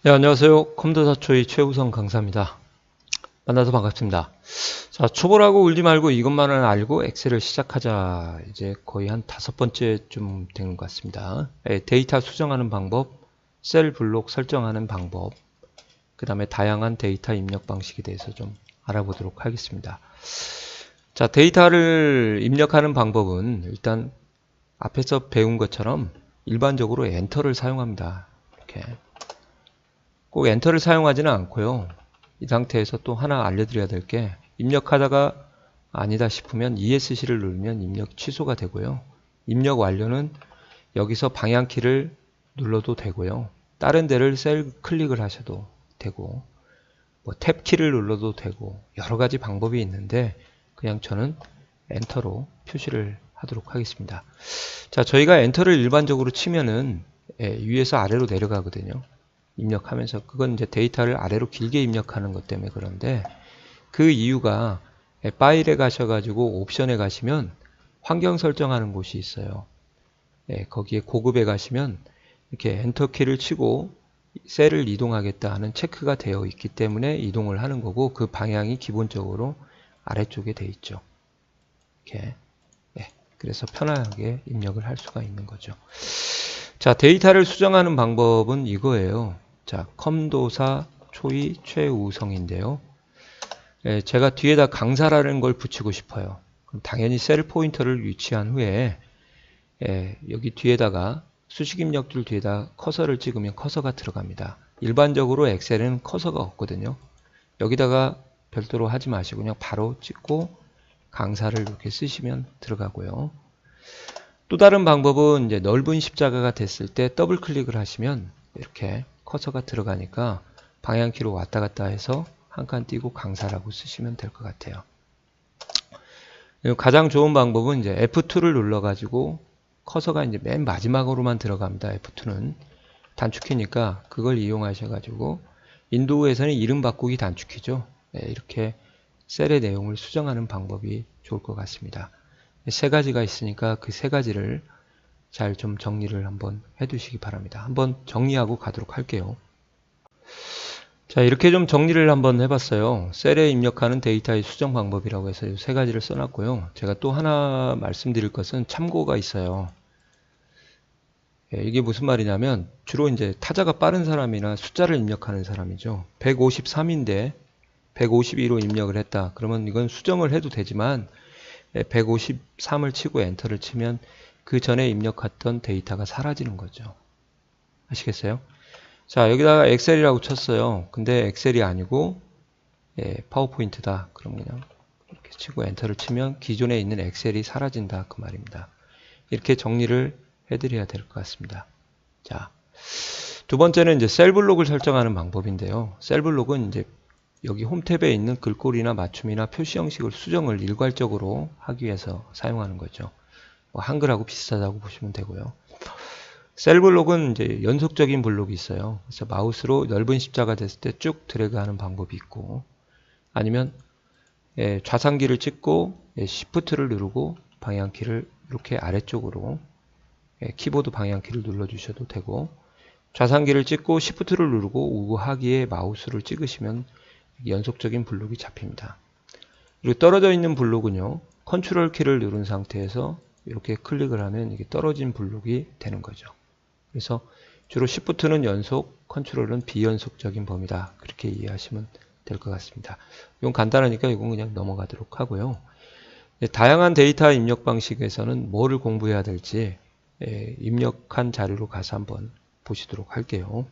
네, 안녕하세요. 컴퓨터 사초의 최우성 강사입니다. 만나서 반갑습니다. 자, 초보라고 울지 말고 이것만은 알고 엑셀을 시작하자. 이제 거의 한 5번째쯤 되는 것 같습니다. 데이터 수정하는 방법, 셀 블록 설정하는 방법, 그 다음에 다양한 데이터 입력 방식에 대해서 좀 알아보도록 하겠습니다. 자, 데이터를 입력하는 방법은 일단 앞에서 배운 것처럼 일반적으로 엔터를 사용합니다. 이렇게. 꼭 엔터를 사용하지는 않고요. 이 상태에서 또 하나 알려드려야 될 게 입력하다가 아니다 싶으면 ESC를 누르면 입력 취소가 되고요. 입력 완료는 여기서 방향키를 눌러도 되고요. 다른 데를 셀 클릭을 하셔도 되고 뭐 탭키를 눌러도 되고 여러가지 방법이 있는데 그냥 저는 엔터로 표시를 하도록 하겠습니다. 자, 저희가 엔터를 일반적으로 치면은 위에서 아래로 내려가거든요. 입력하면서 그건 이제 데이터를 아래로 길게 입력하는 것 때문에 그런데 그 이유가 파일에 가셔가지고 옵션에 가시면 환경 설정하는 곳이 있어요. 거기에 고급에 가시면 이렇게 엔터 키를 치고 셀을 이동하겠다 하는 체크가 되어 있기 때문에 이동을 하는 거고 그 방향이 기본적으로 아래쪽에 되어 있죠. 이렇게. 그래서 편하게 입력을 할 수가 있는 거죠. 자, 데이터를 수정하는 방법은 이거예요. 자, 컴도사 초이 최우성인데요. 제가 뒤에다 강사라는 걸 붙이고 싶어요. 그럼 당연히 셀 포인터를 위치한 후에 여기 뒤에다가 수식 입력줄 뒤에다 커서를 찍으면 커서가 들어갑니다. 일반적으로 엑셀은 커서가 없거든요. 여기다가 별도로 하지 마시고 그냥 바로 찍고 강사를 이렇게 쓰시면 들어가고요. 또 다른 방법은 이제 넓은 십자가가 됐을 때 더블 클릭을 하시면 이렇게 커서가 들어가니까 방향키로 왔다 갔다 해서 한 칸 띄고 강사라고 쓰시면 될 것 같아요. 가장 좋은 방법은 이제 F2를 눌러가지고 커서가 이제 맨 마지막으로만 들어갑니다. F2는 단축키니까 그걸 이용하셔가지고 윈도우에서는 이름 바꾸기 단축키죠. 이렇게 셀의 내용을 수정하는 방법이 좋을 것 같습니다. 세 가지가 있으니까 그 세 가지를 잘 좀 정리를 한번 해두시기 바랍니다. 한번 정리하고 가도록 할게요. 자, 이렇게 좀 정리를 한번 해봤어요. 셀에 입력하는 데이터의 수정 방법이라고 해서 이 세 가지를 써놨고요. 제가 또 하나 말씀드릴 것은 참고가 있어요. 이게 무슨 말이냐면 주로 이제 타자가 빠른 사람이나 숫자를 입력하는 사람이죠. 153인데 152로 입력을 했다. 그러면 이건 수정을 해도 되지만 153을 치고 엔터를 치면 그 전에 입력했던 데이터가 사라지는 거죠. 아시겠어요? 자, 여기다가 엑셀이라고 쳤어요. 근데 엑셀이 아니고 파워포인트다. 그럼 그냥 이렇게 치고 엔터를 치면 기존에 있는 엑셀이 사라진다. 그 말입니다. 이렇게 정리를 해드려야 될 것 같습니다. 자, 두 번째는 이제 셀 블록을 설정하는 방법인데요. 셀 블록은 이제 여기 홈 탭에 있는 글꼴이나 맞춤이나 표시 형식을 수정을 일괄적으로 하기 위해서 사용하는 거죠. 뭐 한글하고 비슷하다고 보시면 되고요. 셀 블록은 이제 연속적인 블록이 있어요. 그래서 마우스로 넓은 십자가 됐을 때 쭉 드래그하는 방법이 있고 아니면 좌상기를 찍고 Shift를 누르고 방향키를 이렇게 아래쪽으로 키보드 방향키를 눌러주셔도 되고 좌상기를 찍고 Shift를 누르고 우하기에 마우스를 찍으시면 연속적인 블록이 잡힙니다. 그리고 떨어져 있는 블록은요. 컨트롤 키를 누른 상태에서 이렇게 클릭을 하면 이게 떨어진 블록이 되는 거죠. 그래서 주로 Shift는 연속, 컨트롤은 비연속적인 범위다. 그렇게 이해하시면 될 것 같습니다. 이건 간단하니까 이건 그냥 넘어가도록 하고요. 다양한 데이터 입력 방식에서는 뭐를 공부해야 될지 입력한 자료로 가서 한번 보시도록 할게요.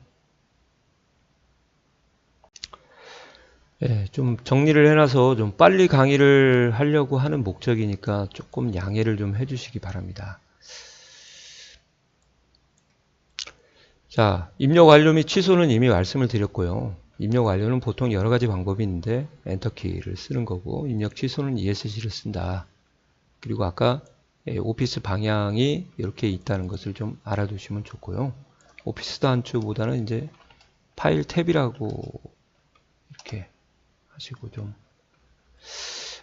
좀 정리를 해놔서 좀 빨리 강의를 하려고 하는 목적이니까 조금 양해를 좀 해주시기 바랍니다. 자, 입력 완료 및 취소는 이미 말씀을 드렸고요. 입력 완료는 보통 여러 가지 방법이 있는데 엔터키를 쓰는 거고 입력 취소는 ESC를 쓴다. 그리고 아까 오피스 방향이 이렇게 있다는 것을 좀 알아두시면 좋고요. 오피스 단추보다는 이제 파일 탭이라고 이렇게 하시고 좀.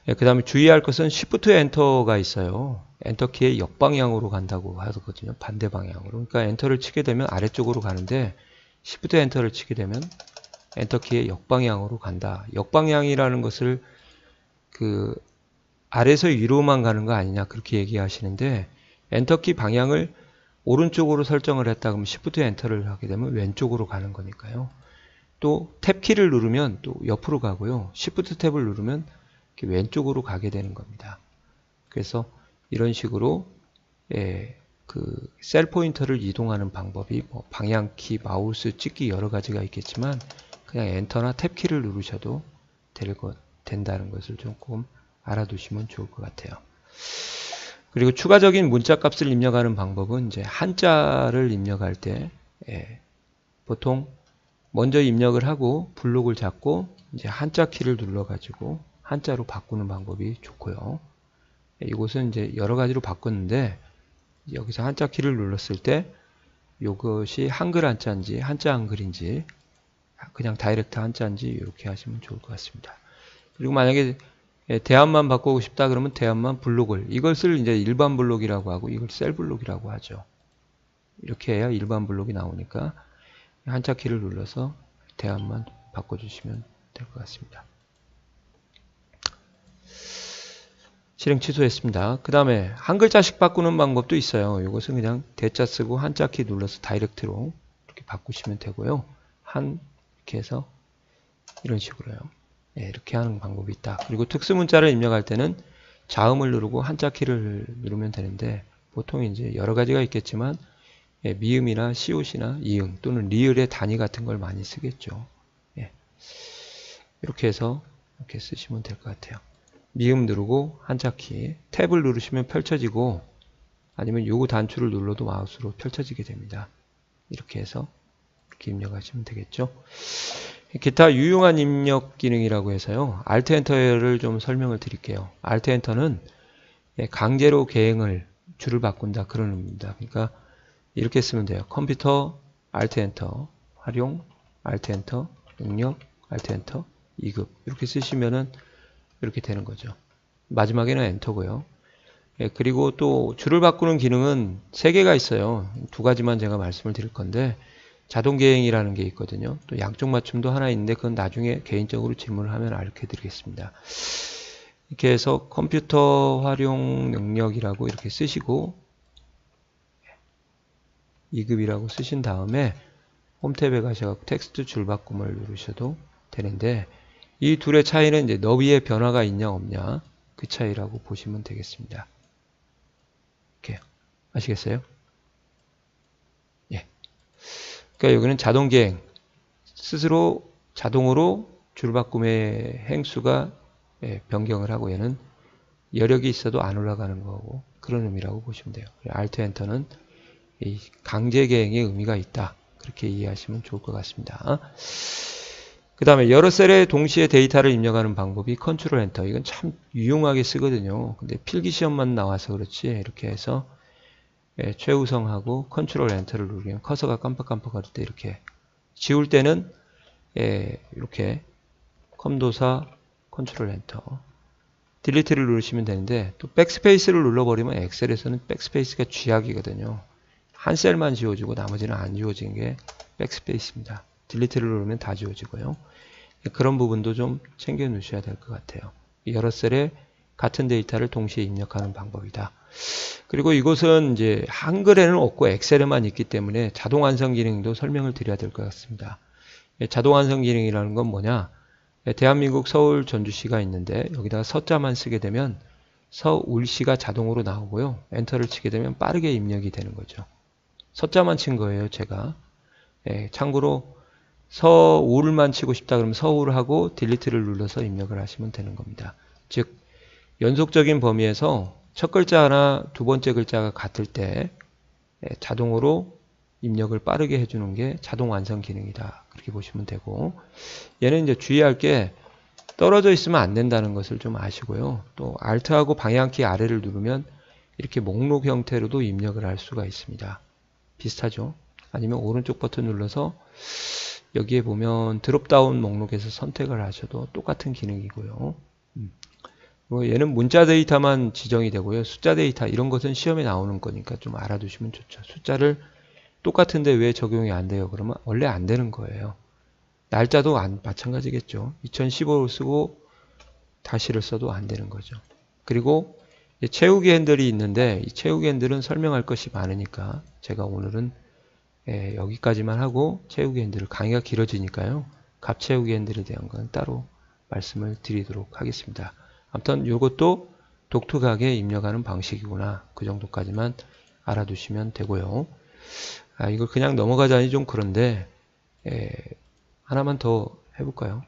그 다음에 주의할 것은 Shift 엔터가 있어요. 엔터키의 역방향으로 간다고 하거든요. 반대 방향으로. 그러니까 엔터를 치게 되면 아래쪽으로 가는데 Shift 엔터를 치게 되면 엔터키의 역방향으로 간다. 역방향이라는 것을 그 아래에서 위로만 가는 거 아니냐 그렇게 얘기하시는데, 엔터키 방향을 오른쪽으로 설정을 했다 그러면 Shift 엔터를 하게 되면 왼쪽으로 가는 거니까요. 또 탭키를 누르면 또 옆으로 가고요. Shift 탭을 누르면 이렇게 왼쪽으로 가게 되는 겁니다. 그래서 이런 식으로 그 셀 포인터를 이동하는 방법이 뭐 방향키, 마우스 찍기 여러 가지가 있겠지만 그냥 엔터나 탭키를 누르셔도 된다는 것을 조금 알아두시면 좋을 것 같아요. 그리고 추가적인 문자 값을 입력하는 방법은 이제 한자를 입력할 때 보통 먼저 입력을 하고 블록을 잡고 이제 한자 키를 눌러 가지고 한자로 바꾸는 방법이 좋고요. 이곳은 이제 여러 가지로 바꿨는데 여기서 한자 키를 눌렀을 때 이것이 한글 한자인지 한자 한글인지 그냥 다이렉트 한자인지 이렇게 하시면 좋을 것 같습니다. 그리고 만약에 대함만 바꾸고 싶다 그러면 대함만 블록을, 이것을 이제 일반 블록이라고 하고 이걸 셀 블록이라고 하죠. 이렇게 해야 일반 블록이 나오니까 한자 키를 눌러서 대함만 바꿔주시면 될 것 같습니다. 실행 취소했습니다. 그 다음에 한 글자씩 바꾸는 방법도 있어요. 이것은 그냥 대자 쓰고 한자 키 눌러서 다이렉트로 이렇게 바꾸시면 되고요. 이렇게 해서 이런 식으로요. 이렇게 하는 방법이 있다. 그리고 특수 문자를 입력할 때는 자음을 누르고 한자 키를 누르면 되는데, 보통 이제 여러 가지가 있겠지만 미음이나 시옷이나 이응 또는 리을의 단위 같은 걸 많이 쓰겠죠. 이렇게 해서 이렇게 쓰시면 될 것 같아요. 미음 누르고 한자키, 탭을 누르시면 펼쳐지고 아니면 요구 단추를 눌러도 마우스로 펼쳐지게 됩니다. 이렇게 해서 이렇게 입력하시면 되겠죠. 기타 유용한 입력 기능이라고 해서요. Alt 엔터를 좀 설명을 드릴게요. Alt 엔터는 강제로 계행을 줄을 바꾼다 그런 의미입니다. 그러니까 이렇게 쓰면 돼요. 컴퓨터 Alt 엔터, 활용 Alt 엔터, 능력 Alt 엔터, 2급 이렇게 쓰시면은 이렇게 되는 거죠. 마지막에는 엔터고요. 그리고 또 줄을 바꾸는 기능은 3개가 있어요. 2가지만 제가 말씀을 드릴 건데, 자동 계행이라는 게 있거든요. 또 양쪽 맞춤도 하나 있는데 그건 나중에 개인적으로 질문을 하면 알려 드리겠습니다. 이렇게 해서 컴퓨터 활용 능력이라고 이렇게 쓰시고 2급이라고 쓰신 다음에 홈탭에 가셔서 텍스트 줄바꿈을 누르셔도 되는데, 이 둘의 차이는 이제 너비의 변화가 있냐 없냐 그 차이라고 보시면 되겠습니다. 이렇게 아시겠어요? 그러니까 여기는 자동 계행, 스스로 자동으로 줄바꿈의 행수가 변경을 하고, 얘는 여력이 있어도 안 올라가는 거고 그런 의미라고 보시면 돼요. Alt 엔터는 이 강제 계행의 의미가 있다, 그렇게 이해하시면 좋을 것 같습니다. 그 다음에 여러 셀에 동시에 데이터를 입력하는 방법이 컨트롤 엔터. 이건 참 유용하게 쓰거든요. 근데 필기시험만 나와서 그렇지 이렇게 해서 최우성하고 컨트롤 엔터를 누르면 커서가 깜빡깜빡할 때 이렇게, 지울 때는 이렇게 컴도사 컨트롤 엔터, 딜리트를 누르시면 되는데, 또 백스페이스를 눌러버리면 엑셀에서는 백스페이스가 쥐약이거든요. 한 셀만 지워지고 나머지는 안 지워지는 게 백스페이스입니다. 딜리트를 누르면 다 지워지고요. 그런 부분도 좀 챙겨 놓으셔야 될 것 같아요. 여러 셀에 같은 데이터를 동시에 입력하는 방법이다. 그리고 이것은 이제 한글에는 없고 엑셀에만 있기 때문에 자동 완성 기능도 설명을 드려야 될 것 같습니다. 자동 완성 기능이라는 건 뭐냐? 대한민국 서울 전주시가 있는데 여기다가 서자만 쓰게 되면 서울시가 자동으로 나오고요. 엔터를 치게 되면 빠르게 입력이 되는 거죠. 서자만 친 거예요, 제가. 참고로 서울만 치고 싶다 그러면 서울하고 딜리트를 눌러서 입력을 하시면 되는 겁니다. 즉 연속적인 범위에서 첫 글자 하나 두 번째 글자가 같을 때 자동으로 입력을 빠르게 해주는 게 자동 완성 기능이다, 그렇게 보시면 되고, 얘는 이제 주의할 게 떨어져 있으면 안 된다는 것을 좀 아시고요. 또 Alt하고 방향키 아래를 누르면 이렇게 목록 형태로도 입력을 할 수가 있습니다. 비슷하죠? 아니면 오른쪽 버튼 눌러서 여기에 보면 드롭다운 목록에서 선택을 하셔도 똑같은 기능이고요. 얘는 문자 데이터만 지정이 되고요. 숫자 데이터 이런 것은 시험에 나오는 거니까 좀 알아두시면 좋죠. 숫자를 똑같은데 왜 적용이 안 돼요? 그러면 원래 안 되는 거예요. 날짜도 마찬가지겠죠. 2015로 쓰고 다시를 써도 안 되는 거죠. 그리고 채우기 핸들이 있는데 이 채우기 핸들은 설명할 것이 많으니까 제가 오늘은 여기까지만 하고 채우기 핸들을 강의가 길어지니까요. 값 채우기 핸들에 대한 건 따로 말씀을 드리도록 하겠습니다. 아무튼 이것도 독특하게 입력하는 방식이구나. 그 정도까지만 알아두시면 되고요. 이걸 그냥 넘어가자니 좀 그런데 하나만 더 해볼까요?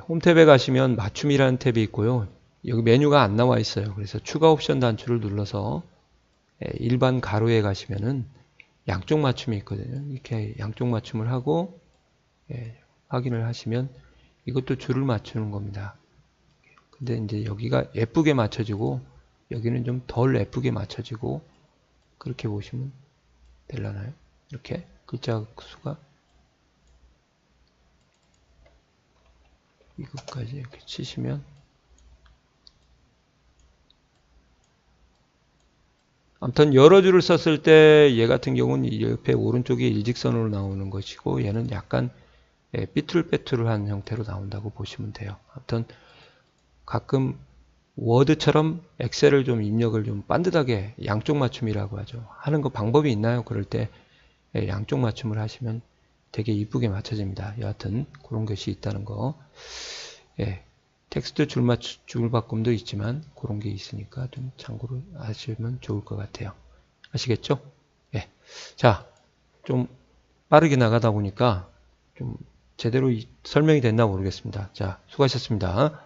홈 탭에 가시면 맞춤이라는 탭이 있고요. 여기 메뉴가 안 나와 있어요. 그래서 추가 옵션 단추를 눌러서 일반 가로에 가시면은 양쪽 맞춤이 있거든요. 이렇게 양쪽 맞춤을 하고 확인을 하시면 이것도 줄을 맞추는 겁니다. 근데 이제 여기가 예쁘게 맞춰지고 여기는 좀 덜 예쁘게 맞춰지고 그렇게 보시면 되려나요? 이렇게 글자 수가 이것까지 이렇게 치시면 아무튼 여러 줄을 썼을 때 얘 같은 경우는 옆에 오른쪽에 일직선으로 나오는 것이고 얘는 약간 삐뚤빼뚤한 형태로 나온다고 보시면 돼요. 아무튼 가끔 워드처럼 엑셀을 좀 입력을 좀 반듯하게 양쪽 맞춤이라고 하죠. 하는 거 방법이 있나요? 그럴 때 양쪽 맞춤을 하시면 되게 이쁘게 맞춰집니다. 여하튼 그런 것이 있다는 거. 텍스트 줄 바꿈도 있지만 그런 게 있으니까 좀 참고를 하시면 좋을 것 같아요. 아시겠죠? 자, 좀 빠르게 나가다 보니까 좀 제대로 설명이 됐나 모르겠습니다. 자, 수고하셨습니다.